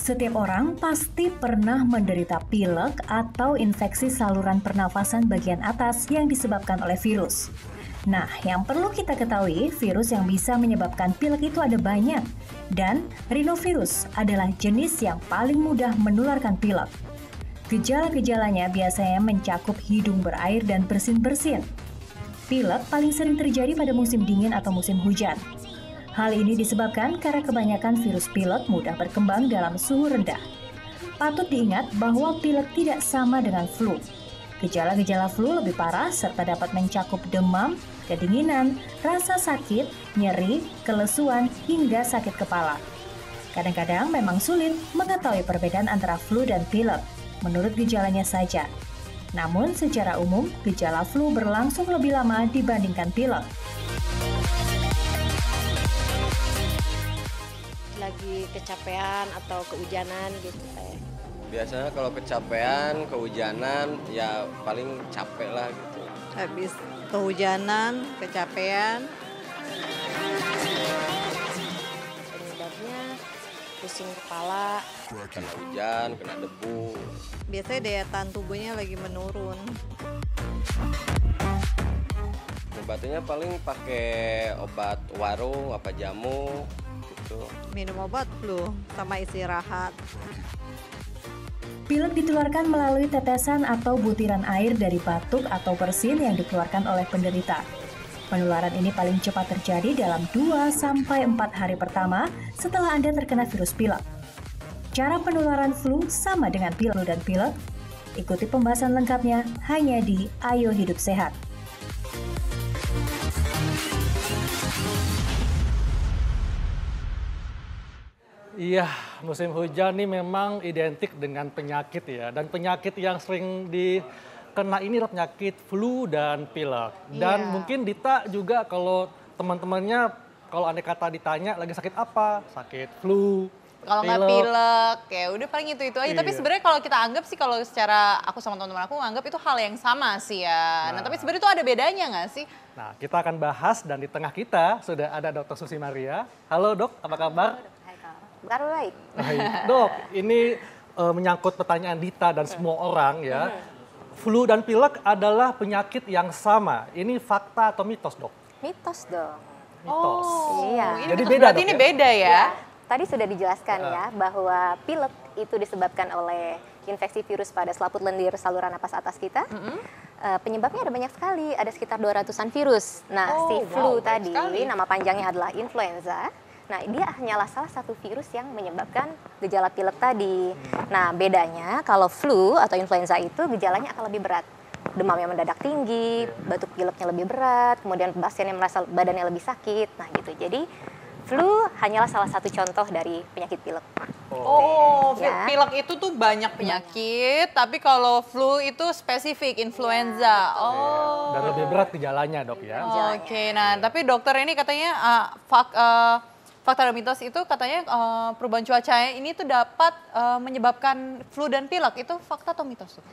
Setiap orang pasti pernah menderita pilek atau infeksi saluran pernafasan bagian atas yang disebabkan oleh virus. Nah, yang perlu kita ketahui, virus yang bisa menyebabkan pilek itu ada banyak. Dan rhinovirus adalah jenis yang paling mudah menularkan pilek. Gejala-gejalanya biasanya mencakup hidung berair dan bersin-bersin. Pilek paling sering terjadi pada musim dingin atau musim hujan. Hal ini disebabkan karena kebanyakan virus pilek mudah berkembang dalam suhu rendah. Patut diingat bahwa pilek tidak sama dengan flu. Gejala-gejala flu lebih parah serta dapat mencakup demam, kedinginan, rasa sakit, nyeri, kelesuan, hingga sakit kepala. Kadang-kadang memang sulit mengetahui perbedaan antara flu dan pilek menurut gejalanya saja. Namun secara umum, gejala flu berlangsung lebih lama dibandingkan pilek. Lagi kecapean atau kehujanan gitu kayak. Biasanya kalau kecapean, kehujanan, ya paling capek lah gitu. Habis kehujanan, kecapean. Penyebabnya pusing kepala. Kena hujan, kena debu. Biasanya daya tahan tubuhnya lagi menurun. Obatnya paling pakai obat warung, apa jamu gitu. Minum obat flu sama istirahat. Pilek ditularkan melalui tetesan atau butiran air dari batuk atau bersin yang dikeluarkan oleh penderita. Penularan ini paling cepat terjadi dalam 2-4 hari pertama setelah Anda terkena virus pilek. Cara penularan flu sama dengan flu dan pilek. Ikuti pembahasan lengkapnya hanya di Ayo Hidup Sehat. Iya, musim hujan ini memang identik dengan penyakit ya. Dan penyakit yang sering dikena ini adalah penyakit flu dan pilek. Dan mungkin Dita juga kalau teman-temannya, kalau andai kata ditanya lagi sakit apa? Sakit flu, kalau nggak pilek, ya udah paling itu aja. Tapi sebenarnya kalau kita anggap sih, kalau secara aku sama teman-teman aku anggap itu hal yang sama sih ya. Nah tapi sebenarnya itu ada bedanya nggak sih? Nah, kita akan bahas dan di tengah kita sudah ada Dr. Susi Maria. Halo Dok, apa kabar? Baik. Baik. Dok, ini menyangkut pertanyaan Dita dan semua orang ya. Flu dan pilek adalah penyakit yang sama. Ini fakta atau mitos, Dok? Mitos dong. Mitos. Iya. Jadi Mitos beda, berarti Dok, ini ya? beda ya? Tadi sudah dijelaskan ya bahwa pilek itu disebabkan oleh infeksi virus pada selaput lendir saluran napas atas kita. Penyebabnya ada banyak sekali, ada sekitar 200-an virus. Nah, si flu tadi nama panjangnya adalah influenza. Nah, dia hanyalah salah satu virus yang menyebabkan gejala pilek tadi. Nah, bedanya kalau flu atau influenza itu gejalanya akan lebih berat. Demamnya mendadak tinggi, batuk pileknya lebih berat, kemudian pasiennya merasa badannya lebih sakit. Nah, gitu. Jadi, flu hanyalah salah satu contoh dari penyakit pilek. Pilek itu tuh banyak penyakit, tapi kalau flu itu spesifik, influenza. Dan lebih berat gejalanya, Dok ya. Oke, nah tapi dokter ini katanya fakta dan mitos itu katanya perubahan cuaca ini tuh dapat menyebabkan flu dan pilek. Itu fakta atau mitos?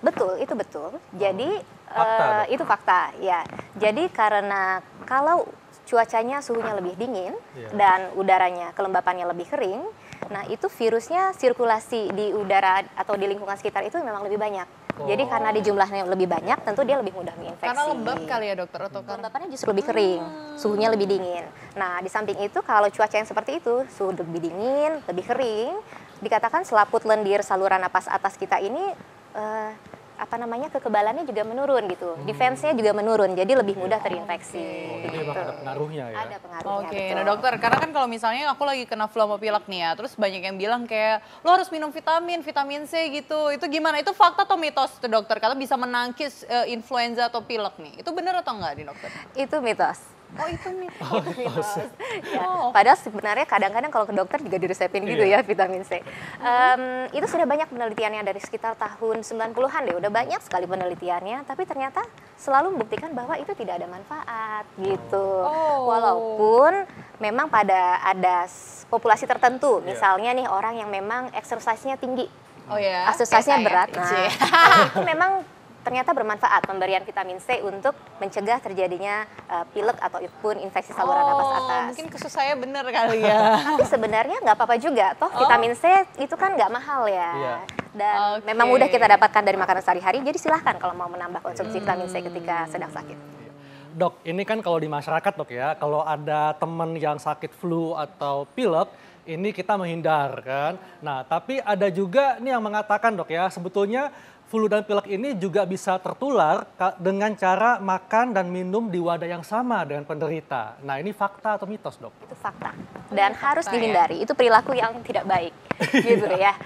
Betul, itu betul. Jadi Fakta, itu fakta, ya. Jadi karena kalau cuacanya suhunya lebih dingin dan udaranya kelembapannya lebih kering, nah itu virusnya sirkulasi di udara atau di lingkungan sekitar itu memang lebih banyak. Jadi karena di jumlahnya lebih banyak, tentu dia lebih mudah menginfeksi. Karena lembab kali ya dokter? Atau Kelembapannya justru lebih kering, suhunya lebih dingin. Nah di samping itu kalau cuaca yang seperti itu, suhu lebih dingin, lebih kering, dikatakan selaput lendir saluran napas atas kita ini kekebalannya juga menurun gitu, defense-nya juga menurun, jadi lebih mudah terinfeksi. Jadi memang ada pengaruhnya ya? Ada pengaruhnya, Oke, betul. nah dokter, karena kan kalau misalnya aku lagi kena flu sama pilek nih ya, terus banyak yang bilang kayak, lo harus minum vitamin C gitu, itu gimana? Itu fakta atau mitos tuh dokter? Karena bisa menangkis influenza atau pilek nih, itu benar atau enggak nih dokter? Itu mitos. Oh itu mitos. Mitos. Ya, padahal sebenarnya kadang-kadang kalau ke dokter juga diresepin gitu ya vitamin C. Itu sudah banyak penelitiannya dari sekitar tahun 90-an deh, udah banyak sekali penelitiannya, tapi ternyata selalu membuktikan bahwa itu tidak ada manfaat gitu. Walaupun memang pada ada populasi tertentu, misalnya nih orang yang memang exercise-nya tinggi, exercise-nya berat, itu memang ternyata bermanfaat pemberian vitamin C untuk mencegah terjadinya pilek ataupun infeksi saluran napas atas. Mungkin khusus saya bener kali ya. Tapi sebenarnya nggak apa-apa juga, toh vitamin C itu kan nggak mahal ya. Dan memang mudah kita dapatkan dari makanan sehari-hari, jadi silahkan kalau mau menambah konsumsi vitamin C ketika sedang sakit. Dok, ini kan kalau di masyarakat dok ya, kalau ada teman yang sakit flu atau pilek, ini kita menghindar kan. Nah, tapi ada juga nih yang mengatakan dok ya, sebetulnya flu dan pilek ini juga bisa tertular dengan cara makan dan minum di wadah yang sama dengan penderita. Nah, ini fakta atau mitos, dok? Itu fakta. Dan harus dihindari. Itu perilaku yang tidak baik. Gitu ya.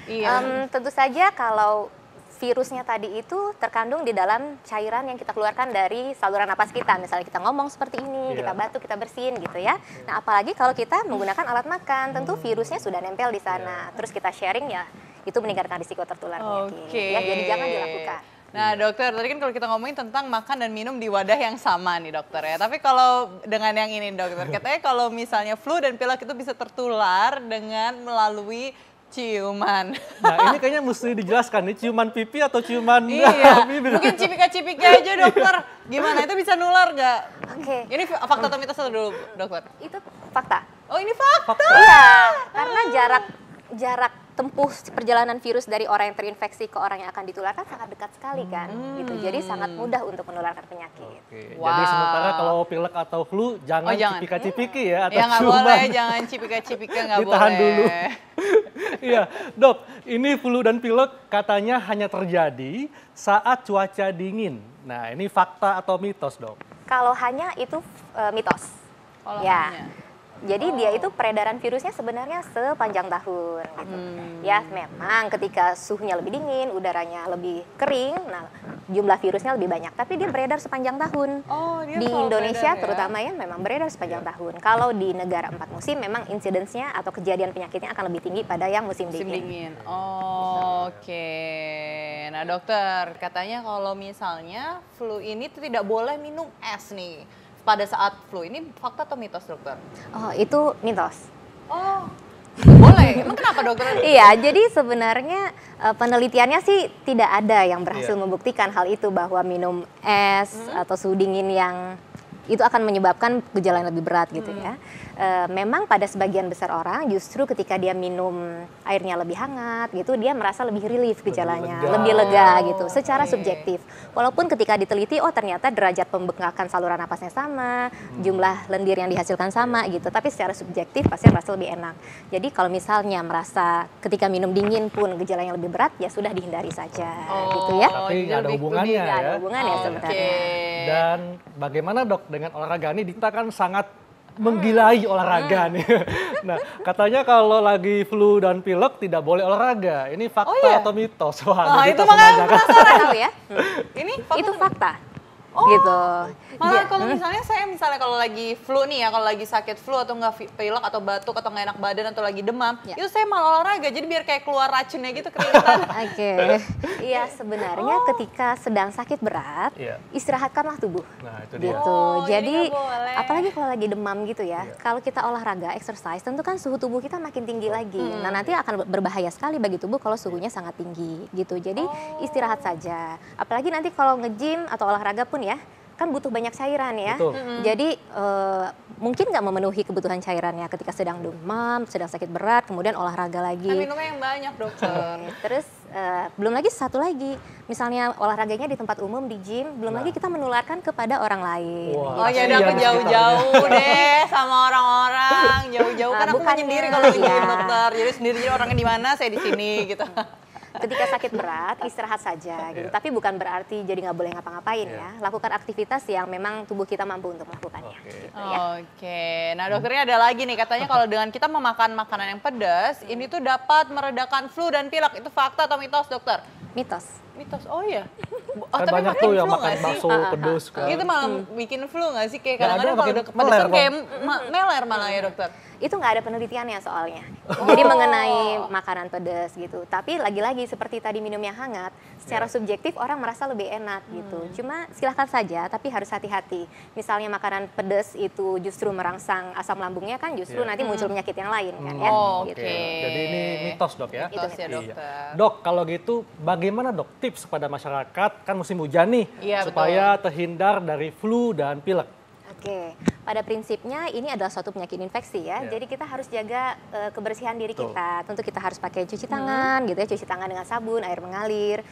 Tentu saja kalau virusnya tadi itu terkandung di dalam cairan yang kita keluarkan dari saluran napas kita. Misalnya kita ngomong seperti ini, kita batuk, kita bersin gitu ya. Nah, apalagi kalau kita menggunakan alat makan, tentu virusnya sudah nempel di sana. Terus kita sharing ya, itu meningkatkan risiko tertular penyakit. Ya, jadi jangan dilakukan. Nah dokter, tadi kan kalau kita ngomongin tentang makan dan minum di wadah yang sama nih dokter ya. Tapi kalau dengan yang ini dokter, katanya kalau misalnya flu dan pilek itu bisa tertular dengan melalui ciuman. Nah ini kayaknya mesti dijelaskan nih, ciuman pipi atau ciuman bibir? Mungkin cipika-cipika aja dokter. Gimana, itu bisa nular nggak? Oke. Ini fakta atau mitos dulu dokter? Itu fakta. Oh ini fakta? Iya, karena jarak tempuh perjalanan virus dari orang yang terinfeksi ke orang yang akan ditularkan sangat dekat sekali kan, gitu. Jadi sangat mudah untuk menularkan penyakit. Jadi sementara kalau pilek atau flu jangan cipika-cipiki ya, atau ya nggak boleh, jangan cipika-cipika, nggak boleh. Ditahan dulu. Iya, dok, ini flu dan pilek katanya hanya terjadi saat cuaca dingin. Nah, ini fakta atau mitos, dok? Kalau hanya itu mitos. Kalau ya. hanya. Jadi dia itu peredaran virusnya sebenarnya sepanjang tahun gitu. Ya memang ketika suhunya lebih dingin, udaranya lebih kering, nah jumlah virusnya lebih banyak. Tapi dia beredar sepanjang tahun. Dia di Indonesia beredar, terutama ya memang beredar sepanjang tahun. Kalau di negara 4 musim memang insidensnya atau kejadian penyakitnya akan lebih tinggi pada yang musim dingin. Oke. Nah dokter, katanya kalau misalnya flu ini tidak boleh minum es nih pada saat flu, ini fakta atau mitos dokter? Oh itu mitos. Oh boleh, emang kenapa dokter? Iya, jadi sebenarnya penelitiannya sih tidak ada yang berhasil membuktikan hal itu, bahwa minum es atau suhu dingin yang itu akan menyebabkan gejala yang lebih berat gitu ya. Memang pada sebagian besar orang justru ketika dia minum airnya lebih hangat gitu, dia merasa lebih relief gejalanya, lebih lega gitu, secara subjektif. Walaupun ketika diteliti, oh ternyata derajat pembengkakan saluran napasnya sama, jumlah lendir yang dihasilkan sama gitu, tapi secara subjektif pasien merasa lebih enak. Jadi kalau misalnya merasa ketika minum dingin pun gejala yang lebih berat, ya sudah dihindari saja gitu ya. Tapi nggak ada hubungannya ya. Nggak ada hubungannya sebenarnya. Dan bagaimana dok dengan olahraga ini? Kita kan sangat menggilai olahraga nih. Nah, katanya kalau lagi flu dan pilek tidak boleh olahraga. Ini fakta atau mitos? Wah, itu makanya penasaran. Tahu ya? Ini itu fakta. Gitu. Malah kalau misalnya kalau lagi flu nih ya, kalau lagi sakit flu atau nggak pilek atau batuk atau nggak enak badan atau lagi demam, itu saya malah olahraga. Jadi biar kayak keluar racunnya gitu keringetan. Oke. Iya, sebenarnya ketika sedang sakit berat, istirahatkanlah tubuh. Nah, itu dia. Gitu. Jadi nggak boleh. apalagi kalau lagi demam gitu ya. Kalau kita olahraga, exercise, tentu kan suhu tubuh kita makin tinggi lagi. Nah, nanti akan berbahaya sekali bagi tubuh kalau suhunya sangat tinggi gitu. Jadi istirahat saja. Apalagi nanti kalau nge-gym atau olahraga pun ya, kan butuh banyak cairan ya. Jadi mungkin nggak memenuhi kebutuhan cairannya ketika sedang demam, sedang sakit berat, kemudian olahraga lagi. Minumnya yang banyak dokter. Terus belum lagi satu lagi, misalnya olahraganya di tempat umum, di gym, belum lagi kita menularkan kepada orang lain. Oh ya udah, aku jauh-jauh deh sama orang-orang, jauh-jauh kan aku menyendiri kalau di gym dokter. Jadi sendiri orangnya di mana, saya di sini gitu. Ketika sakit berat, istirahat saja gitu. Tapi bukan berarti jadi nggak boleh ngapa-ngapain ya. Lakukan aktivitas yang memang tubuh kita mampu untuk melakukannya. Gitu, ya. Oke, nah dokternya ada lagi nih, katanya kalau dengan kita memakan makanan yang pedas, ini tuh dapat meredakan flu dan pilek. Itu fakta atau mitos, dokter? Mitos. Mitos, oh iya. Kan banyak tuh yang makan bakso pedas kan. Itu malah bikin flu nggak sih? Kayak Nggak ada, kadang-kadang kalau makin udah kepedesan meler, kayak meler malah ya dokter. Itu nggak ada penelitiannya soalnya. Jadi mengenai makanan pedas gitu. Tapi lagi-lagi seperti tadi minum yang hangat, secara subjektif orang merasa lebih enak gitu. Cuma silahkan saja, tapi harus hati-hati. Misalnya makanan pedas itu justru merangsang asam lambungnya kan justru nanti muncul penyakit yang lain kan ya. Gitu. Oke. Jadi ini mitos dok ya? Mitos ya Iya. dokter. Dok, kalau gitu bagaimana dok tips kepada masyarakat, kan musim hujan nih, Iya, supaya terhindar dari flu dan pilek? Oke, pada prinsipnya ini adalah suatu penyakit infeksi ya. Jadi kita harus jaga kebersihan diri kita. Tentu kita harus pakai cuci tangan gitu ya, cuci tangan dengan sabun, air mengalir,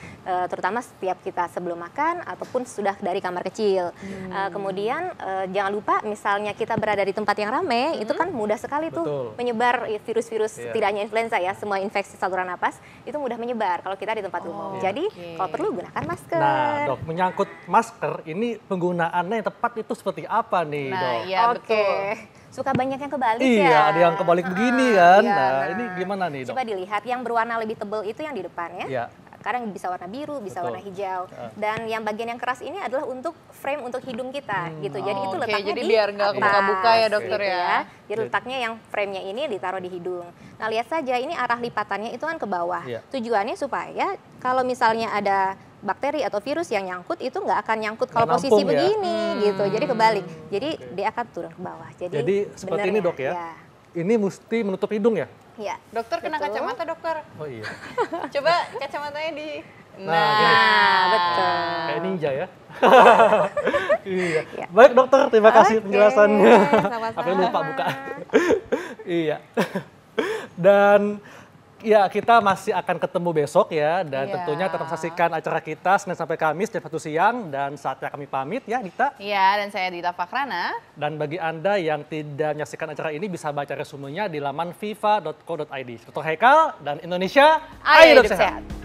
terutama setiap kita sebelum makan ataupun sudah dari kamar kecil. Kemudian jangan lupa misalnya kita berada di tempat yang ramai, itu kan mudah sekali tuh menyebar virus-virus, tidak hanya influenza ya, semua infeksi saluran napas itu mudah menyebar kalau kita di tempat umum. Jadi kalau perlu gunakan masker. Nah dok, menyangkut masker, ini penggunaannya yang tepat itu seperti apa nih dok? Iya, Oke, suka banyak yang kebalik ya. Iya, ada yang kebalik begini kan. Iya, Nah, ini gimana nih dok? Coba dilihat yang berwarna lebih tebal itu yang di depan ya. Iya. Kadang bisa warna biru, bisa warna hijau. Dan yang bagian yang keras ini adalah untuk frame untuk hidung kita gitu. Jadi itu letaknya jadi di biar nggak atas, kebuka-buka ya dokter gitu ya. Jadi letaknya yang frame-nya ini ditaruh di hidung. Nah lihat saja ini arah lipatannya itu kan ke bawah. Iya. Tujuannya supaya kalau misalnya ada bakteri atau virus yang nyangkut itu nggak akan nyangkut kalau Nggak posisi nampung ya. begini gitu. Jadi kebalik. Jadi dia akan turun ke bawah. Jadi seperti ini dok ya? Ini mesti menutup hidung ya? Iya. Dokter kena Betul. kacamata dokter. Oh iya. Coba kacamatanya di. Nah, betul. Kayak ninja ya. Iya. Iya. Baik dokter, terima kasih Oke, penjelasannya. sama-sama. Sampai lupa buka. Iya. Dan ya kita masih akan ketemu besok ya. Dan Iya. tentunya tetap saksikan acara kita Senin sampai Kamis jam 1 siang. Dan saatnya kami pamit ya Dita. Iya, dan saya Dita Fakrana. Dan bagi Anda yang tidak menyaksikan acara ini bisa baca resumenya di laman fifa.co.id. Dr. Haikal dan Indonesia, Ayo hidup sehat. sehat.